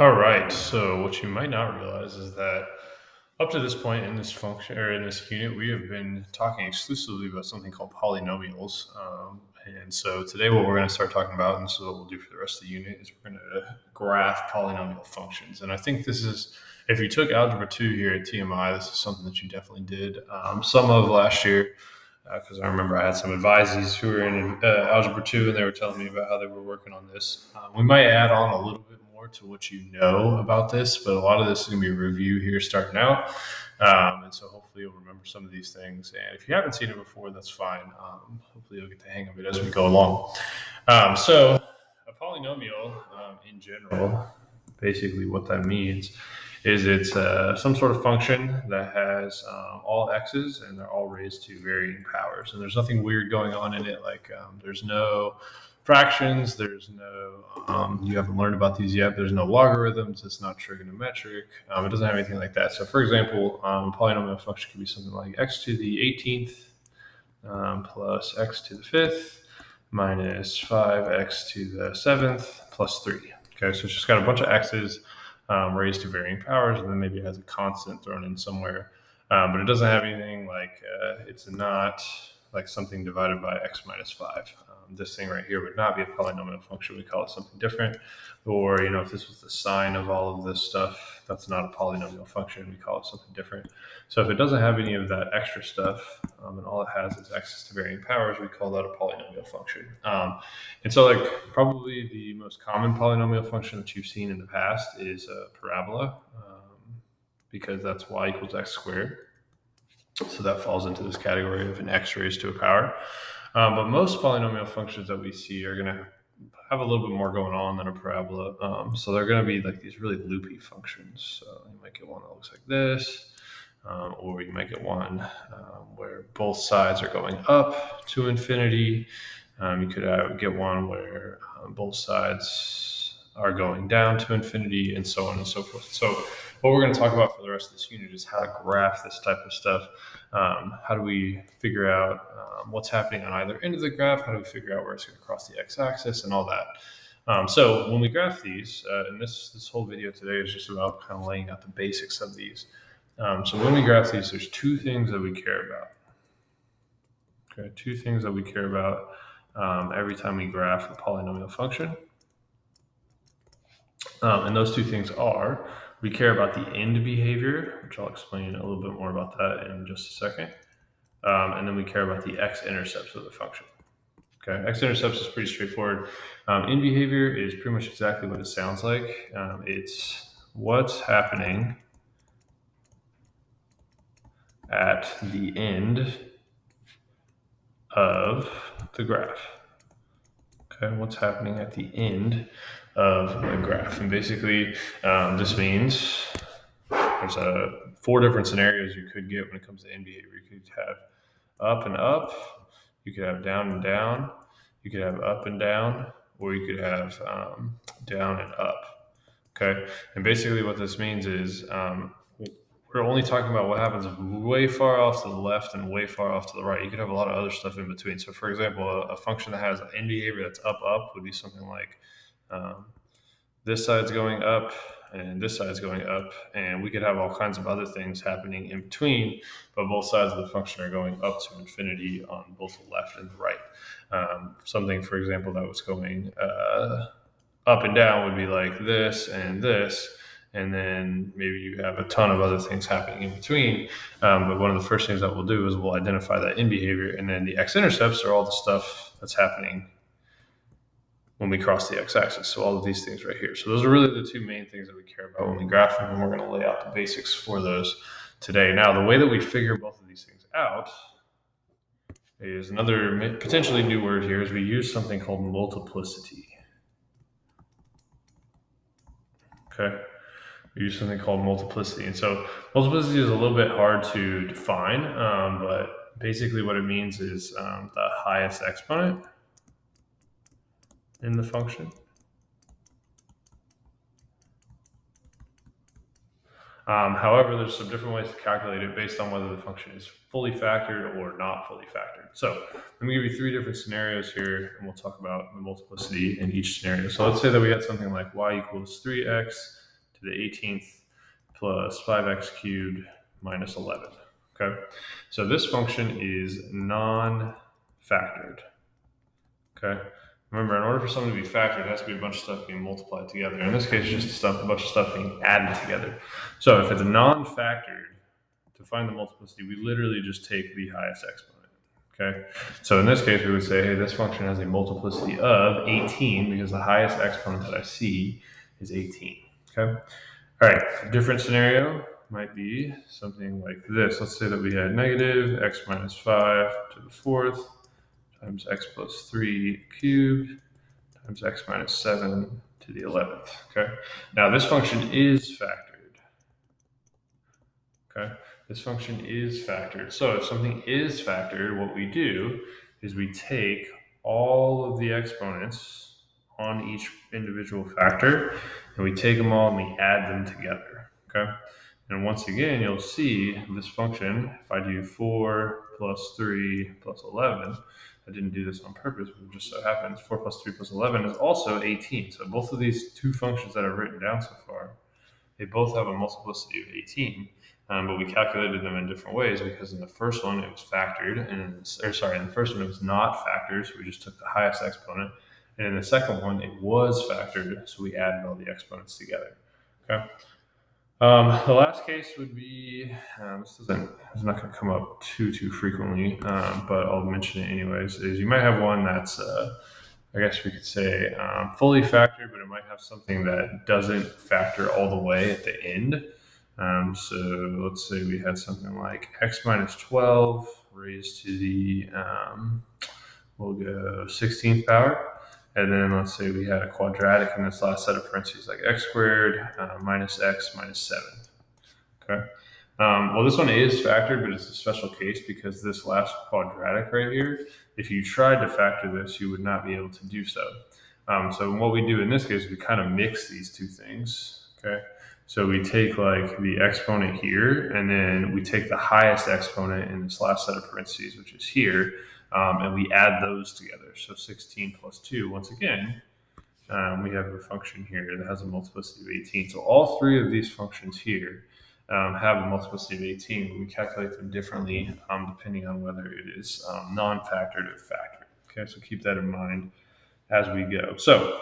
All right. So what you might not realize is that up to this point in this function or in this unit, we have been talking exclusively about something called polynomials. And so today, what we're going to start talking about, and this is what we'll do for the rest of the unit, is we're going to graph polynomial functions. And I think this is, if you took Algebra 2 here at TMI, this is something that you definitely did some of last year. Because I remember I had some advisees who were in Algebra 2 and they were telling me about how they were working on this. We might add on a little bit more to what you know about this, but a lot of this is going to be a review here starting out. And so hopefully you'll remember some of these things. And if you haven't seen it before, that's fine. Hopefully you'll get the hang of it as we go along. So a polynomial in general, basically what that means is it's some sort of function that has all x's and they're all raised to varying powers. And there's nothing weird going on in it. Like there's no fractions, there's no, you haven't learned about these yet, there's no logarithms, it's not trigonometric, it doesn't have anything like that. So for example, a polynomial function could be something like x to the 18th plus x to the 5th minus 5x to the 7th plus 3. Okay, so it's just got a bunch of x's raised to varying powers, and then maybe it has a constant thrown in somewhere. But it doesn't have anything like, it's not like something divided by x minus 5. This thing right here would not be a polynomial function. We call it something different. Or, if this was the sine of all of this stuff, that's not a polynomial function. We call it something different. So if it doesn't have any of that extra stuff, and all it has is x's to varying powers, we call that a polynomial function. And so, like, probably the most common polynomial function that you've seen in the past is a parabola, because that's y equals x squared. So that falls into this category of an x raised to a power. But most polynomial functions that we see are going to have a little bit more going on than a parabola. So they're going to be like these really loopy functions. So you might get one that looks like this, or you might get one where both sides are going up to infinity. You could get one where both sides are going down to infinity, and so on and so forth. So what we're going to talk about for the rest of this unit is how to graph this type of stuff. How do we figure out what's happening on either end of the graph? How do we figure out where it's going to cross the x-axis and all that? So when we graph these, and this whole video today is just about kind of laying out the basics of these. So when we graph these, there's two things that we care about. Okay, two things that we care about every time we graph a polynomial function. And those two things are, we care about the end behavior, which I'll explain a little bit more about that in just a second. And then we care about the x-intercepts of the function. Okay, x-intercepts is pretty straightforward. End behavior is pretty much exactly what it sounds like. It's what's happening at the end of the graph. Okay, what's happening at the end of the graph? And basically, this means there's 4 different scenarios you could get when it comes to end behavior. You could have up and up, you could have down and down, you could have up and down, or you could have down and up. Okay, and basically what this means is we're only talking about what happens way far off to the left and way far off to the right. You could have a lot of other stuff in between. So for example, a function that has an end behavior that's up would be something like this side's going up and this side's going up, and we could have all kinds of other things happening in between, but both sides of the function are going up to infinity on both the left and the right. Something, for example, that was going up and down would be like this, and then maybe you have a ton of other things happening in between. But one of the first things that we'll do is we'll identify that end behavior, and then the x-intercepts are all the stuff that's happening when we cross the x-axis. So all of these things right here. So those are really the two main things that we care about when we graph them, and we're going to lay out the basics for those today. Now, the way that we figure both of these things out is another potentially new word here, is we use something called multiplicity. Okay, we use something called multiplicity. And so multiplicity is a little bit hard to define, but basically what it means is the highest exponent in the function. However, there's some different ways to calculate it based on whether the function is fully factored or not fully factored. So let me give you 3 different scenarios here, and we'll talk about the multiplicity in each scenario. So let's say that we had something like y equals 3x to the 18th plus 5x cubed minus 11. Okay, so this function is non-factored. Okay, remember, in order for something to be factored, it has to be a bunch of stuff being multiplied together. In this case, it's just a bunch of stuff being added together. So if it's non-factored, to find the multiplicity, we literally just take the highest exponent. Okay, so in this case, we would say, hey, this function has a multiplicity of 18 because the highest exponent that I see is 18. Okay, all right, a different scenario might be something like this. Let's say that we had negative x minus 5 to the 4th times x plus 3 cubed times x minus 7 to the 11th. Okay, now this function is factored. Okay, this function is factored. So if something is factored, what we do is we take all of the exponents on each individual factor and we take them all and we add them together. Okay, and once again, you'll see this function, if I do 4 plus 3 plus 11, I didn't do this on purpose, but it just so happens 4 plus 3 plus 11 is also 18. So both of these two functions that I've written down so far, they both have a multiplicity of 18, but we calculated them in different ways because in the first one it was factored, and in the first one it was not factored, so we just took the highest exponent, and in the second one it was factored, so we added all the exponents together. Okay. The last case would be this is not going to come up too frequently, but I'll mention it anyways. Is you might have one that's I guess we could say fully factored, but it might have something that doesn't factor all the way at the end. So let's say we had something like x minus 12 raised to the, we'll go 16th power. And then let's say we had a quadratic in this last set of parentheses, like x squared minus x minus 7. Okay. Well, this one is factored, but it's a special case because this last quadratic right here, if you tried to factor this, you would not be able to do so. So what we do in this case, we kind of mix these two things. Okay. So we take like the exponent here, and then we take the highest exponent in this last set of parentheses, which is here, and we add those together. So 16 plus 2, once again, we have a function here that has a multiplicity of 18. So all three of these functions here have a multiplicity of 18, but we calculate them differently depending on whether it is non-factored or factored. Okay, so keep that in mind as we go. So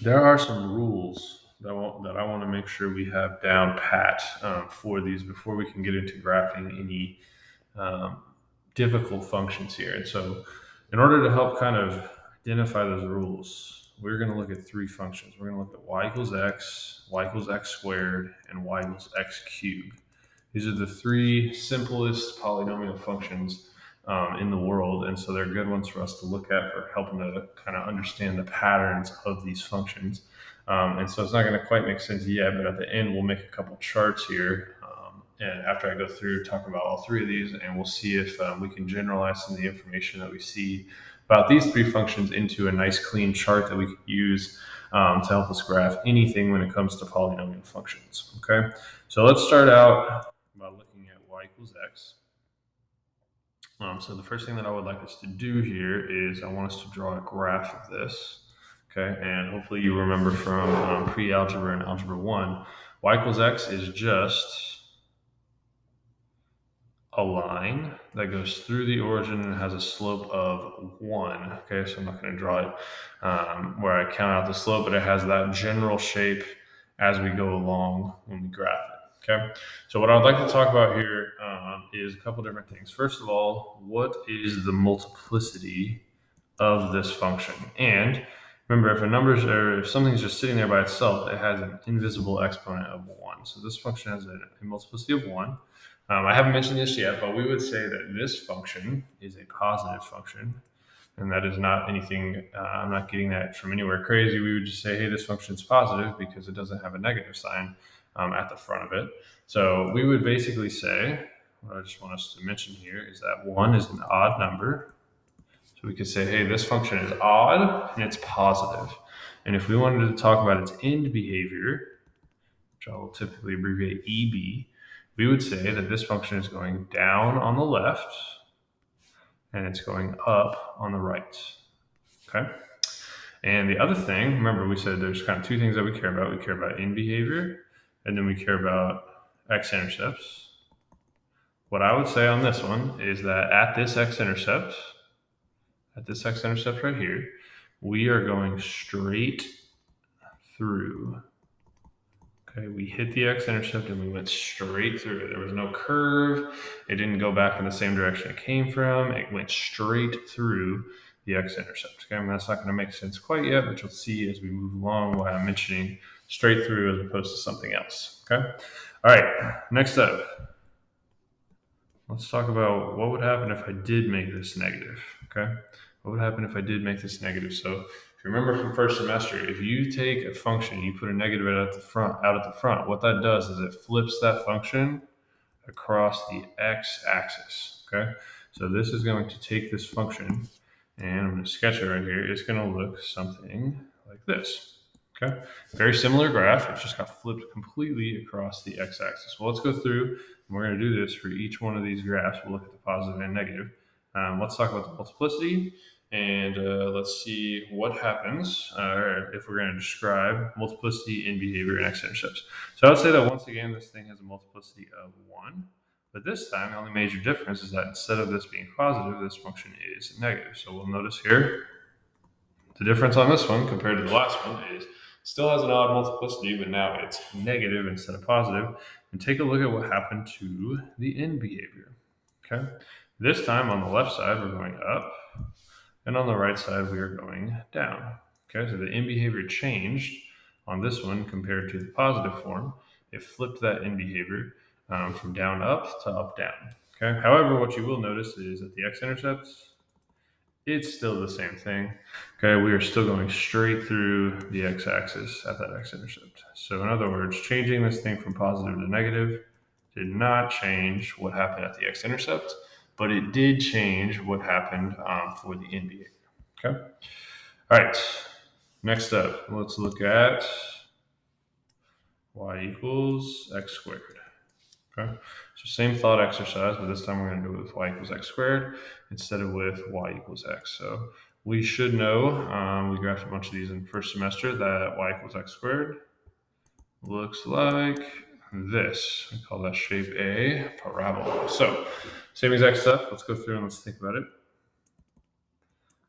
there are some rules that I want to make sure we have down pat for these before we can get into graphing any difficult functions here. And so in order to help kind of identify those rules, we're going to look at three functions. We're going to look at y equals x squared, and y equals x cubed. These are the three simplest polynomial functions in the world, and so they're good ones for us to look at for helping to kind of understand the patterns of these functions. And so it's not going to quite make sense yet, but at the end we'll make a couple charts here. And after I go through, talk about all three of these, and we'll see if we can generalize some of the information that we see about these three functions into a nice clean chart that we could use to help us graph anything when it comes to polynomial functions. Okay, so let's start out by looking at y equals x. So the first thing that I would like us to do here is I want us to draw a graph of this. Okay, and hopefully you remember from pre-algebra and algebra 1, y equals x is just a line that goes through the origin and has a slope of 1. Okay, so I'm not going to draw it where I count out the slope, but it has that general shape as we go along when we graph it. Okay, so what I'd like to talk about here is a couple different things. First of all, what is the multiplicity of this function? And remember, if something's just sitting there by itself, it has an invisible exponent of 1. So this function has a multiplicity of 1. I haven't mentioned this yet, but we would say that this function is a positive function, and that is not anything, I'm not getting that from anywhere crazy. We would just say, hey, this function is positive because it doesn't have a negative sign at the front of it. So we would basically say, what I just want us to mention here is that 1 is an odd number. So we could say, hey, this function is odd and it's positive. And if we wanted to talk about its end behavior, which I will typically abbreviate EB, we would say that this function is going down on the left and it's going up on the right. Okay. And the other thing, remember we said there's kind of two things that we care about. We care about in behavior, and then we care about x-intercepts. What I would say on this one is that at this x-intercept right here, we are going straight through. Okay, we hit the x-intercept and we went straight through it. There was no curve. It didn't go back in the same direction it came from. It went straight through the x-intercept. Okay, and that's not going to make sense quite yet, but you'll see as we move along why I'm mentioning straight through as opposed to something else. Okay, all right, next up. Let's talk about what would happen if I did make this negative, okay? What would happen if I did make this negative? So if you remember from first semester, if you take a function, you put a negative out at the front, what that does is it flips that function across the x-axis, okay? So this is going to take this function, and I'm going to sketch it right here. It's going to look something like this. Okay, very similar graph. It just got flipped completely across the x-axis. Well, let's go through, and we're going to do this for each one of these graphs. We'll look at the positive and negative. Let's talk about the multiplicity, and let's see what happens if we're going to describe multiplicity in behavior and x-intercepts. So I would say that once again, this thing has a multiplicity of 1. But this time, the only major difference is that instead of this being positive, this function is negative. So we'll notice here, the difference on this one compared to the last one is still has an odd multiplicity, but now it's negative instead of positive. And take a look at what happened to the end behavior. Okay, this time on the left side, we're going up, and on the right side, we are going down. Okay, so the end behavior changed on this one compared to the positive form. It flipped that end behavior from down up to up down. Okay, however, what you will notice is that the x-intercepts, it's still the same thing. Okay, we are still going straight through the x-axis at that x-intercept. So in other words, changing this thing from positive to negative did not change what happened at the x-intercept, but it did change what happened for the end behavior. Okay. All right. Next up, let's look at y equals x squared. Okay. So same thought exercise, but this time we're going to do it with y equals x squared instead of with y equals x. So we should know, we graphed a bunch of these in first semester, that y equals x squared looks like this. We call that shape a parabola. So same exact stuff. Let's go through and let's think about it.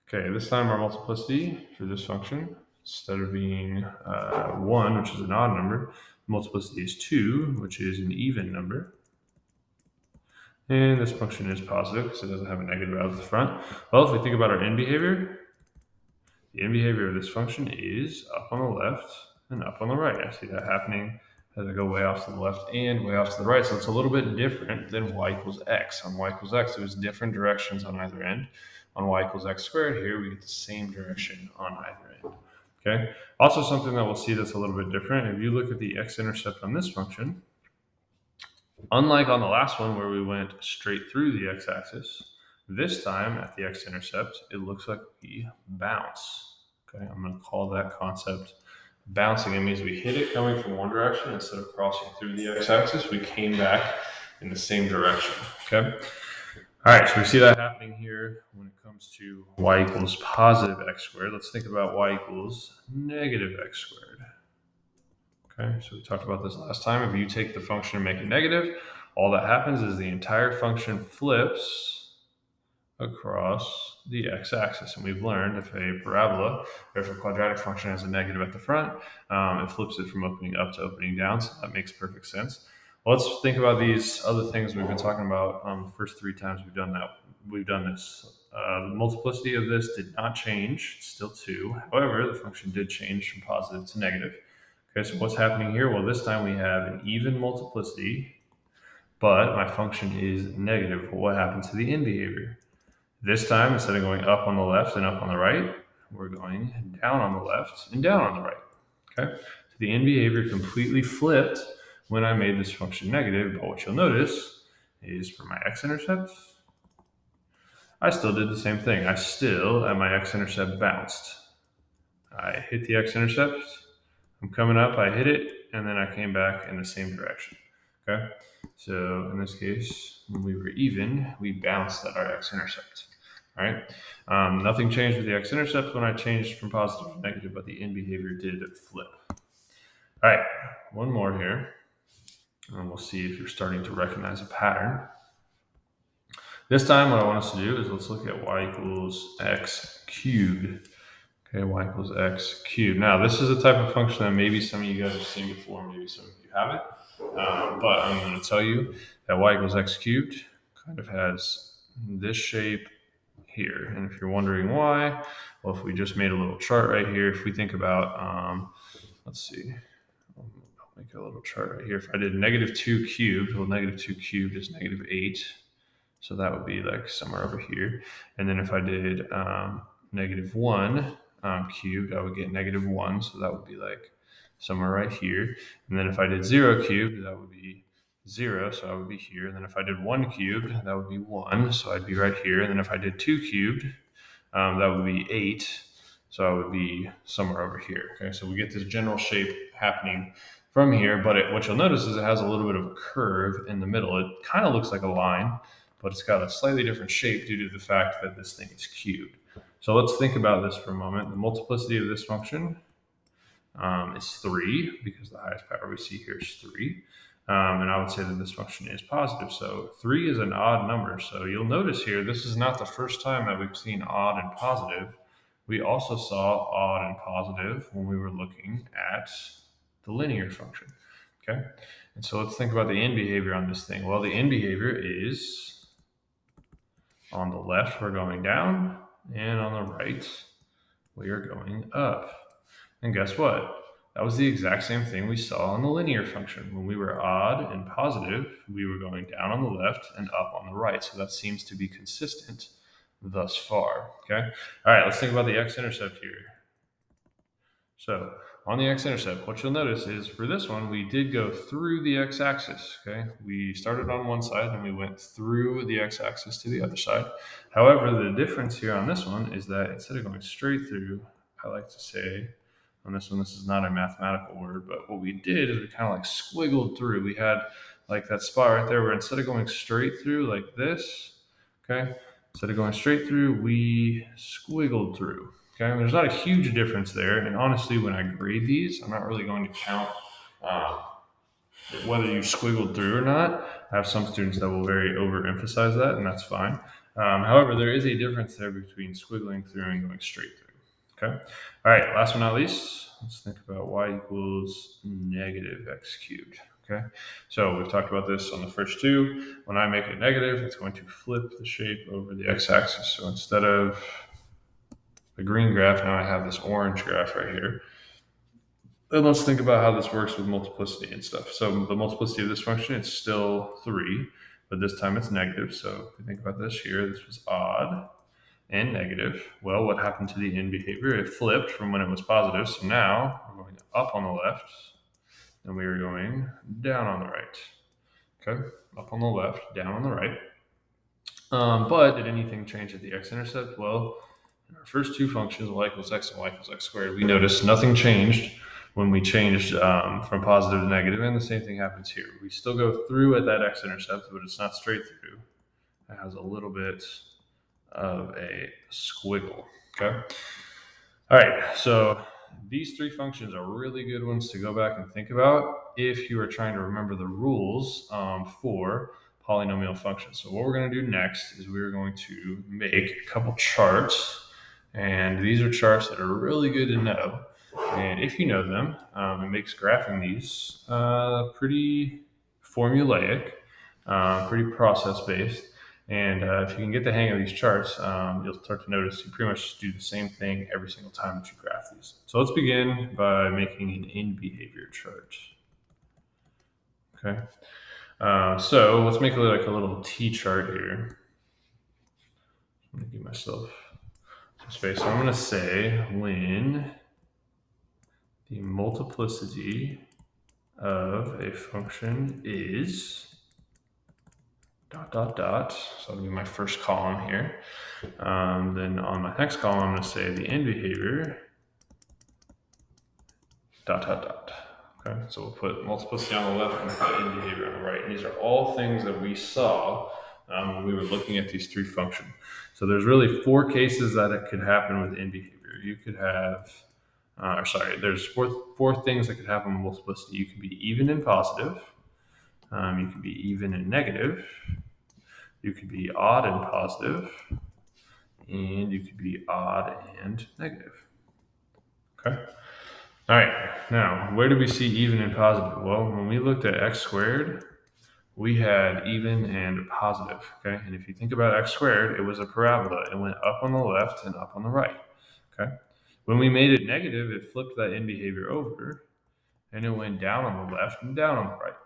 Okay, this time our multiplicity for this function, instead of being 1, which is an odd number, multiplicity is 2, which is an even number. And this function is positive because it doesn't have a negative out of the front. Well, if we think about our end behavior, the end behavior of this function is up on the left and up on the right. I see that happening as I go way off to the left and way off to the right. So it's a little bit different than y equals x. On y equals x, there's different directions on either end. On y equals x squared here, we get the same direction on either end. Okay. Also, something that we'll see that's a little bit different. If you look at the x-intercept on this function, unlike on the last one where we went straight through the x-axis, this time at the x-intercept, it looks like we bounce. Okay, I'm going to call that concept bouncing. It means we hit it coming from one direction instead of crossing through the x-axis. We came back in the same direction. Okay. All right, so we see that happening here when it comes to y equals positive x squared. Let's think about y equals negative x squared. Okay, so we talked about this last time. If you take the function and make it negative, all that happens is the entire function flips across the x-axis. And we've learned if a parabola, or if a quadratic function has a negative at the front, it flips it from opening up to opening down. So that makes perfect sense. Well, let's think about these other things we've been talking about the first 3 times we've done that. We've done this. The multiplicity of this did not change. It's still 2. However, the function did change from positive to negative. Okay, so what's happening here? Well, this time we have an even multiplicity, but my function is negative. What happened to the end behavior? This time, instead of going up on the left and up on the right, we're going down on the left and down on the right. Okay, so the end behavior completely flipped when I made this function negative, but what you'll notice is for my x-intercepts, I still did the same thing. I still, at my x-intercept, bounced. I hit the x-intercept, I'm coming up, I hit it, and then I came back in the same direction. Okay, so in this case, when we were even, we bounced at our x-intercept. All right. Nothing changed with the x-intercept when I changed from positive to negative, but the end behavior did flip. All right, one more here, and we'll see if you're starting to recognize a pattern. This time, what I want us to do is let's look at y equals x cubed. Okay, y equals x cubed. Now, this is a type of function that maybe some of you guys have seen before, maybe some of you haven't. But I'm going to tell you that y equals x cubed kind of has this shape here. And if you're wondering why, well, if we just made a little chart right here, if we think about, let's see, I'll make a little chart right here. If I did negative 2 cubed, well, negative 2 cubed is negative 8. So that would be like somewhere over here. And then if I did negative 1 cubed, I would get negative 1. So that would be like somewhere right here. And then if I did 0 cubed, that would be 0. So I would be here. And then if I did 1 cubed, that would be 1. So I'd be right here. And then if I did 2 cubed, that would be 8. So I would be somewhere over here. Okay, so we get this general shape happening from here. But what you'll notice is it has a little bit of a curve in the middle. It kind of looks like a line, but it's got a slightly different shape due to the fact that this thing is cubed. So let's think about this for a moment. The multiplicity of this function is 3, because the highest power we see here is 3. And I would say that this function is positive. So 3 is an odd number. So you'll notice here, this is not the first time that we've seen odd and positive. We also saw odd and positive when we were looking at the linear function. Okay, and so let's think about the end behavior on this thing. Well, the end behavior is on the left, we're going down, and on the right, we are going up. And guess what? That was the exact same thing we saw in the linear function. When we were odd and positive, we were going down on the left and up on the right. So that seems to be consistent thus far. Okay. All right, let's think about the x-intercept here. So on the x-intercept, what you'll notice is for this one, we did go through the x-axis, okay? We started on one side and we went through the x-axis to the other side. However, the difference here on this one is that instead of going straight through, I like to say on this one, this is not a mathematical word, but what we did is we kind of like squiggled through. We had like that spot right there where instead of going straight through like this, okay? Instead of going straight through, we squiggled through. Okay, there's not a huge difference there. And honestly, when I grade these, I'm not really going to count whether you squiggled through or not. I have some students that will very overemphasize that, and that's fine. However, there is a difference there between squiggling through and going straight through. Okay. All right. Last but not least, let's think about y equals negative x cubed. Okay. So we've talked about this on the first two. When I make it negative, it's going to flip the shape over the x-axis. So instead of the green graph, now I have this orange graph right here. Then let's think about how this works with multiplicity and stuff. So the multiplicity of this function, it's still 3, but this time it's negative. So if we think about this here, this was odd and negative. Well, what happened to the end behavior? It flipped from when it was positive. So now we're going up on the left, and we are going down on the right. Okay, up on the left, down on the right. But did anything change at the x-intercept? Well, in our first two functions, y equals x and y equals x squared, we noticed nothing changed when we changed from positive to negative, and the same thing happens here. We still go through at that x-intercept, but it's not straight through. It has a little bit of a squiggle, okay? All right, so these three functions are really good ones to go back and think about if you are trying to remember the rules for polynomial functions. So what we're going to do next is we're going to make a couple charts, and these are charts that are really good to know. And if you know them, it makes graphing these pretty formulaic, pretty process-based. And if you can get the hang of these charts, you'll start to notice you pretty much do the same thing every single time that you graph these. So let's begin by making an end behavior chart. Okay. So let's make like a little T chart here. I'm going to give myself some space. So I'm going to say when the multiplicity of a function is ... So that'll be my first column here. Then on my next column, I'm going to say the end behavior ... Okay, so we'll put multiplicity on the left and put end behavior on the right. And these are all things that we saw when we were looking at these three functions. So there's really four cases that it could happen within behavior. You could have, there's four things that could happen with multiplicity. You could be even and positive. You could be even and negative. You could be odd and positive. And you could be odd and negative. Okay. All right. Now, where do we see even and positive? Well, when we looked at x squared, we had even and positive. Okay. And if you think about x squared, it was a parabola. It went up on the left and up on the right. Okay. When we made it negative, it flipped that in behavior over and it went down on the left and down on the right.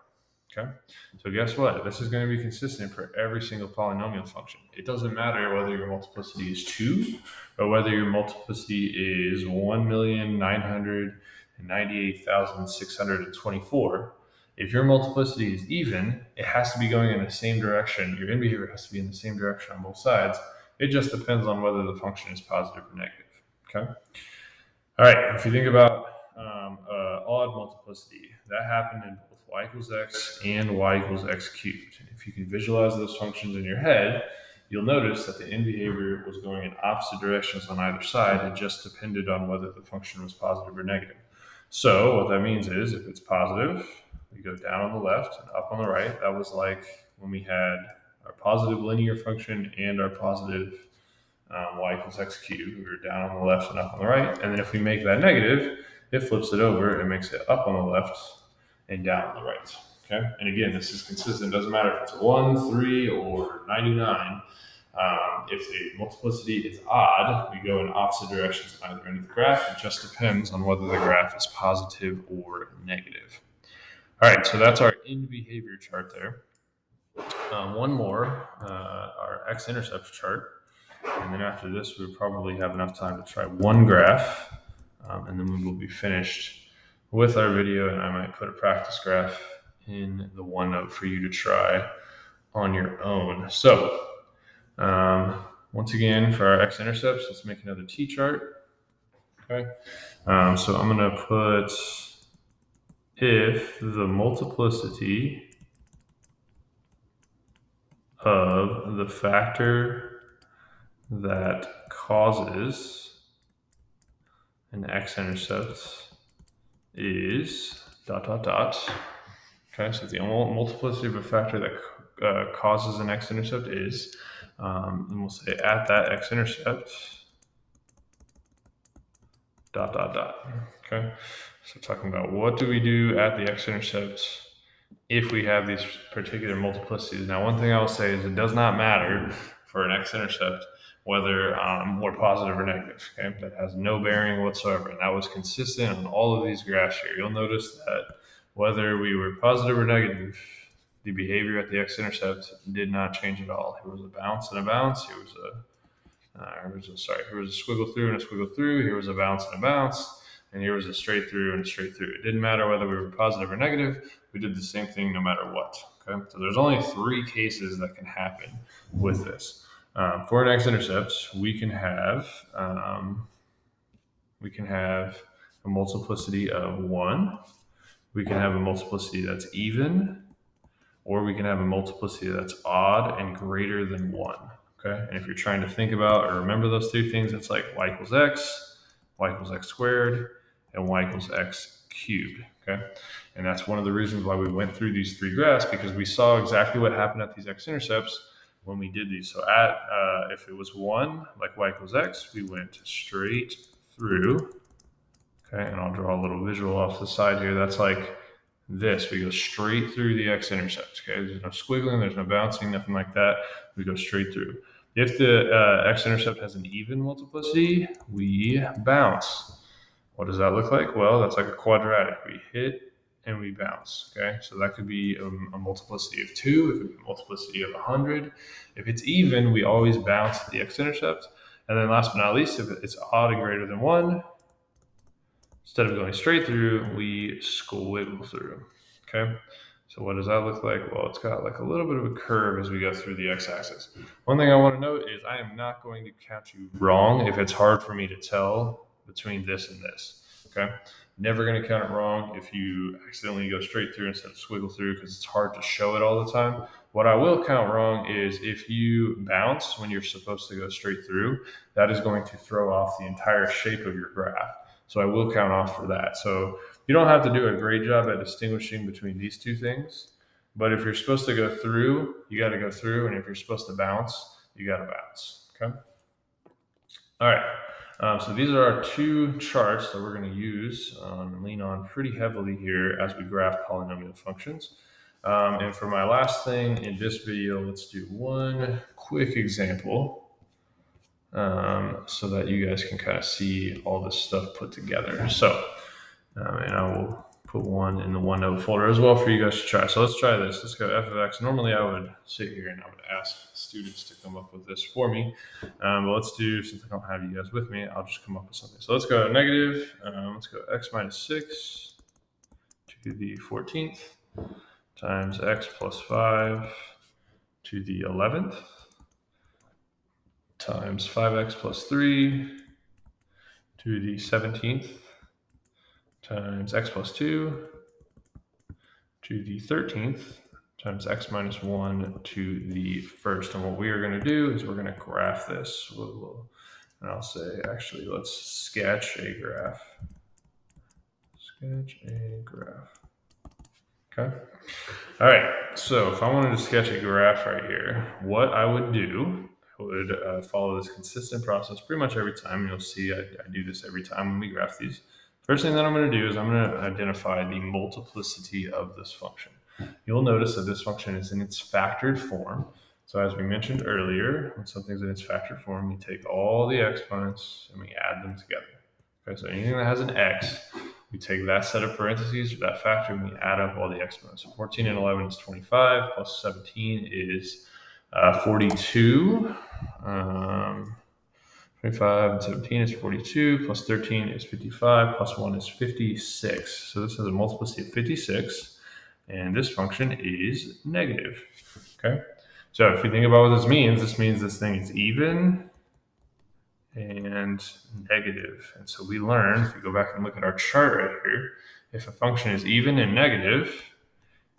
Okay. So guess what? This is going to be consistent for every single polynomial function. It doesn't matter whether your multiplicity is 2 or whether your multiplicity is 1,998,624. If your multiplicity is even, it has to be going in the same direction. Your in behavior has to be in the same direction on both sides. It just depends on whether the function is positive or negative. Okay. All right. If you think about odd multiplicity, that happened in both y equals x and y equals x cubed. And if you can visualize those functions in your head, you'll notice that the end behavior was going in opposite directions on either side. It just depended on whether the function was positive or negative. So what that means is if it's positive, we go down on the left and up on the right. That was like when we had our positive linear function and our positive y equals x cubed. We were down on the left and up on the right. And then if we make that negative, it flips it over and makes it up on the left and down on the right. Okay. And again, this is consistent. It doesn't matter if it's 1, 3, or 99. If the multiplicity is odd, we go in opposite directions on either end of the graph. It just depends on whether the graph is positive or negative. All right, so that's our end behavior chart there. One more, our x-intercept chart. And then after this, we'll probably have enough time to try one graph, and then we will be finished with our video, and I might put a practice graph in the OneNote for you to try on your own. So once again, for our x-intercepts, let's make another t-chart. Okay. So I'm going to put if the multiplicity of the factor that causes an x-intercept is ... Okay, so the multiplicity of a factor that causes an x-intercept is, and we'll say at that x-intercept ... Okay, so talking about what do we do at the x-intercept if we have these particular multiplicities. Now, one thing I will say is it does not matter for an x-intercept whether we're positive or negative. Okay, that has no bearing whatsoever, and that was consistent on all of these graphs here. You'll notice that whether we were positive or negative, the behavior at the x-intercept did not change at all. Here was a bounce and a bounce. Here was a squiggle through and a squiggle through. Here was a bounce and a bounce. And here was a straight through and a straight through. It didn't matter whether we were positive or negative. We did the same thing no matter what. Okay, so there's only 3 cases that can happen with this. For an x-intercept, we can have a multiplicity of 1. We can have a multiplicity that's even, or we can have a multiplicity that's odd and greater than 1. Okay, and if you're trying to think about or remember those 3 things, it's like y equals x squared, and y equals x cubed. Okay, and that's one of the reasons why we went through these 3 graphs, because we saw exactly what happened at these x-intercepts when we did these. So if it was 1, like y equals x, we went straight through. Okay, and I'll draw a little visual off the side here. That's like this. We go straight through the x-intercept. Okay, there's no squiggling, there's no bouncing, nothing like that. We go straight through. If the x-intercept has an even multiplicity, we bounce. What does that look like? Well, that's like a quadratic. We hit and we bounce. Okay, so that could be a multiplicity of 2. It could be a multiplicity of 100. If it's even, we always bounce at the x-intercept. And then last but not least, if it's odd and greater than 1, instead of going straight through, we squiggle through. Okay, so what does that look like? Well, it's got like a little bit of a curve as we go through the x-axis. One thing I want to note is I am not going to count you wrong if it's hard for me to tell between this and this. Okay, never going to count it wrong if you accidentally go straight through instead of squiggle through, because it's hard to show it all the time. What I will count wrong is if you bounce when you're supposed to go straight through, that is going to throw off the entire shape of your graph. So I will count off for that. So you don't have to do a great job at distinguishing between these two things. But if you're supposed to go through, you got to go through. And if you're supposed to bounce, you got to bounce. Okay. All right. So these are our two charts that we're going to use and lean on pretty heavily here as we graph polynomial functions. And for my last thing in this video, let's do one quick example so that you guys can kind of see all this stuff put together. So, and I will put one in the OneNote folder as well for you guys to try. So let's try this. Let's go f of x. Normally I would sit here and I would ask students to come up with this for me. But let's do, since I don't have you guys with me, I'll just come up with something. So let's go negative, let's go x minus 6 to the 14th times x plus 5 to the 11th times 5x plus 3 to the 17th times x plus 2 to the 13th times x minus 1 to the first. And what we are going to do is we're going to graph this. And I'll say, actually, let's sketch a graph. Sketch a graph. Okay. All right. So if I wanted to sketch a graph right here, what I would do, I would follow this consistent process pretty much every time. You'll see I do this every time when we graph these. First thing that I'm going to do is I'm going to identify the multiplicity of this function. You'll notice that this function is in its factored form. So as we mentioned earlier, when something's in its factored form, we take all the exponents and we add them together. Okay, so anything that has an x, we take that set of parentheses or that factor and we add up all the exponents. So 14 and 11 is 25, plus 17 is 42. 25 and 17 is 42, plus 13 is 55, plus 1 is 56. So this has a multiplicity of 56, and this function is negative. Okay, so if you think about what this means this thing is even and negative. And so we learn, if we go back and look at our chart right here, if a function is even and negative,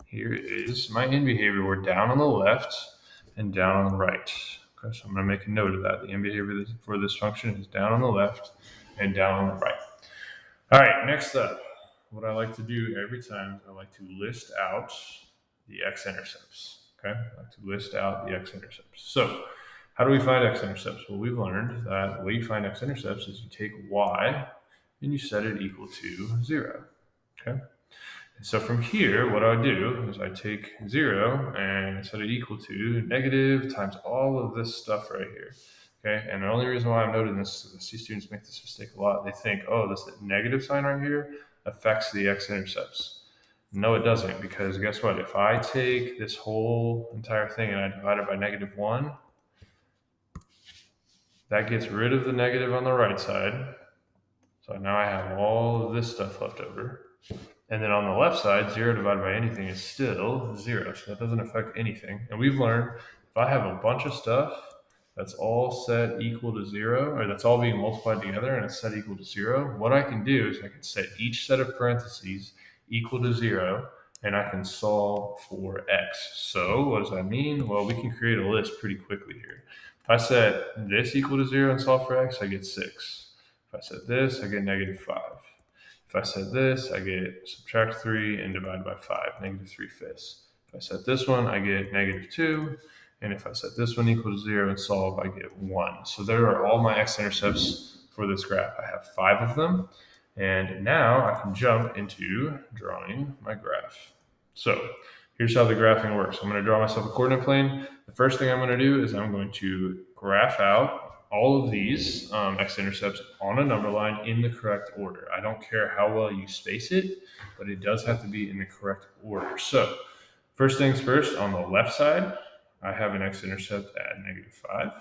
here is my end behavior. We're down on the left and down on the right. Okay, so I'm going to make a note of that. The end behavior for this function is down on the left and down on the right. All right, next up, what I like to do every time is I like to list out the x-intercepts. Okay, I like to list out the x-intercepts. So how do we find x-intercepts? Well, we've learned that the way you find x-intercepts is you take y and you set it equal to 0. Okay. And so from here, what I do is I take 0 and set it equal to negative times all of this stuff right here. Okay, and the only reason why I'm noting this is I see students make this mistake a lot. They think, oh, this negative sign right here affects the x-intercepts. No, it doesn't, because guess what? If I take this whole entire thing and I divide it by -1, that gets rid of the negative on the right side. So now I have all of this stuff left over. And then on the left side, 0 divided by anything is still 0. So that doesn't affect anything. And we've learned if I have a bunch of stuff that's all set equal to 0, or that's all being multiplied together and it's set equal to 0, what I can do is I can set each set of parentheses equal to 0, and I can solve for x. So what does that mean? Well, we can create a list pretty quickly here. If I set this equal to 0 and solve for x, I get 6. If I set this, I get -5. If I set this, I get subtract 3 and divide by 5, -3/5. If I set this one, I get -2. And if I set this one equal to 0 and solve, I get 1. So there are all my x-intercepts for this graph. I have 5 of them. And now I can jump into drawing my graph. So here's how the graphing works. I'm going to draw myself a coordinate plane. The first thing I'm going to do is I'm going to graph out all of these x-intercepts on a number line in the correct order. I don't care how well you space it, but it does have to be in the correct order. So first things first, on the left side, I have an x-intercept at -5.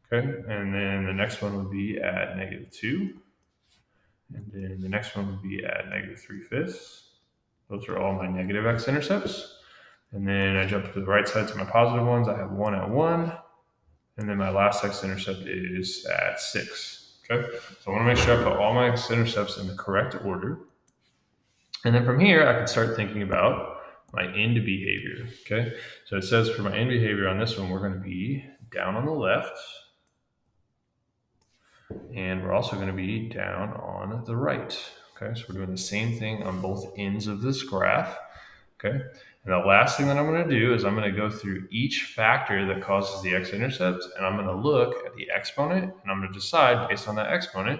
Okay, and then the next one would be at -2. And then the next one would be at -3/5. Those are all my negative x-intercepts. And then I jump to the right side to my positive ones. I have 1 at 1. And then my last x-intercept is at 6. Okay, so I want to make sure I put all my x-intercepts in the correct order. And then from here, I can start thinking about my end behavior. Okay, so it says for my end behavior on this one, we're going to be down on the left, and we're also going to be down on the right. Okay, so we're doing the same thing on both ends of this graph. Okay, and the last thing that I'm going to do is I'm going to go through each factor that causes the x-intercept, and I'm going to look at the exponent, and I'm going to decide based on that exponent,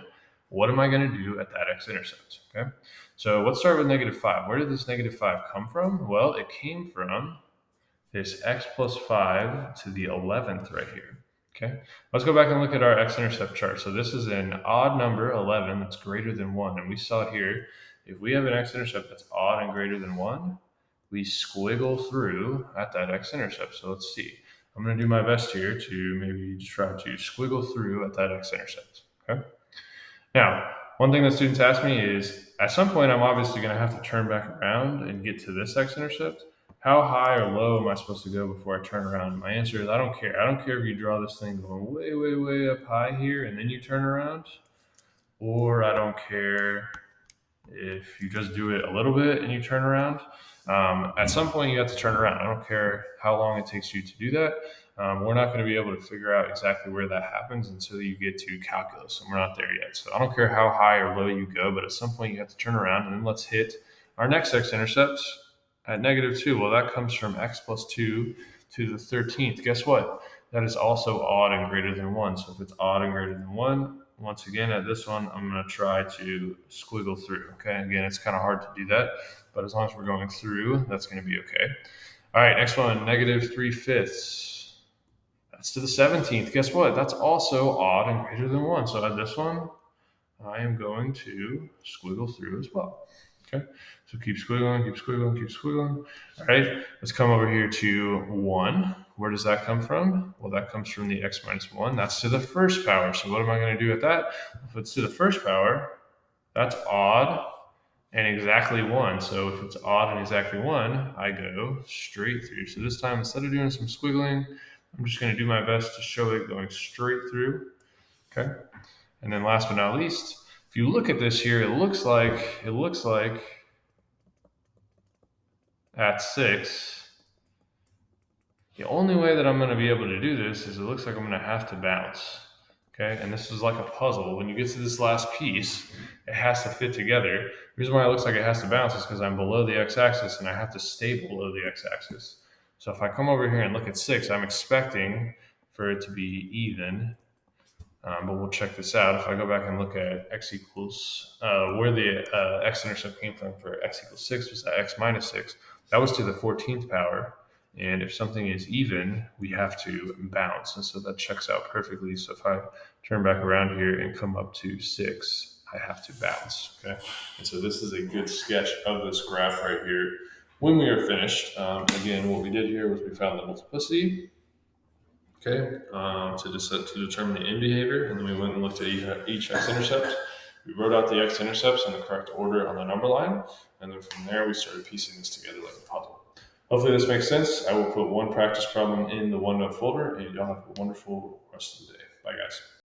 what am I going to do at that x-intercept? Okay, so let's start with -5. Where did this -5 come from? Well, it came from this x plus 5 to the 11th right here. Okay, let's go back and look at our x-intercept chart. So this is an odd number, 11, that's greater than 1. And we saw here, if we have an x-intercept that's odd and greater than 1, we squiggle through at that x-intercept. So let's see. I'm going to do my best here to maybe try to squiggle through at that x-intercept. Okay. Now, one thing that students ask me is, at some point, I'm obviously going to have to turn back around and get to this x-intercept. How high or low am I supposed to go before I turn around? My answer is I don't care. I don't care if you draw this thing going way, way, way up high here and then you turn around, or I don't care if you just do it a little bit and you turn around. At some point, you have to turn around. I don't care how long it takes you to do that. We're not going to be able to figure out exactly where that happens until you get to calculus, and we're not there yet. So I don't care how high or low you go, but at some point you have to turn around, and then let's hit our next x-intercept at -2. Well, that comes from x plus 2 to the 13th. Guess what? That is also odd and greater than 1. So if it's odd and greater than 1, once again, at this one, I'm going to try to squiggle through. Okay, again, it's kind of hard to do that, but as long as we're going through, that's going to be okay. All right, next one, -3/5. That's to the 17th. Guess what? That's also odd and greater than 1. So at this one, I am going to squiggle through as well. Okay, so keep squiggling, keep squiggling, keep squiggling. All right, let's come over here to 1. Where does that come from? Well, that comes from the x minus 1. That's to the first power. So what am I going to do at that? If it's to the first power, that's odd and exactly 1. So if it's odd and exactly 1, I go straight through. So this time, instead of doing some squiggling, I'm just going to do my best to show it going straight through. Okay, and then last but not least, if you look at this here, it looks like at 6, the only way that I'm going to be able to do this is it looks like I'm going to have to bounce. Okay, and this is like a puzzle. When you get to this last piece, it has to fit together. The reason why it looks like it has to bounce is because I'm below the x-axis and I have to stay below the x-axis. So if I come over here and look at 6, I'm expecting for it to be even. But we'll check this out. If I go back and look at x equals, where the x-intercept came from for x equals 6 was at x minus 6. That was to the 14th power. And if something is even, we have to bounce. And so that checks out perfectly. So if I turn back around here and come up to 6, I have to bounce. Okay. And so this is a good sketch of this graph right here. When we are finished, again, what we did here was we found the multiplicity. Okay, to determine the end behavior, and then we went and looked at each x-intercept. We wrote out the x-intercepts in the correct order on the number line, and then from there we started piecing this together like a puzzle. Hopefully this makes sense. I will put one practice problem in the OneNote folder, and y'all have a wonderful rest of the day. Bye, guys.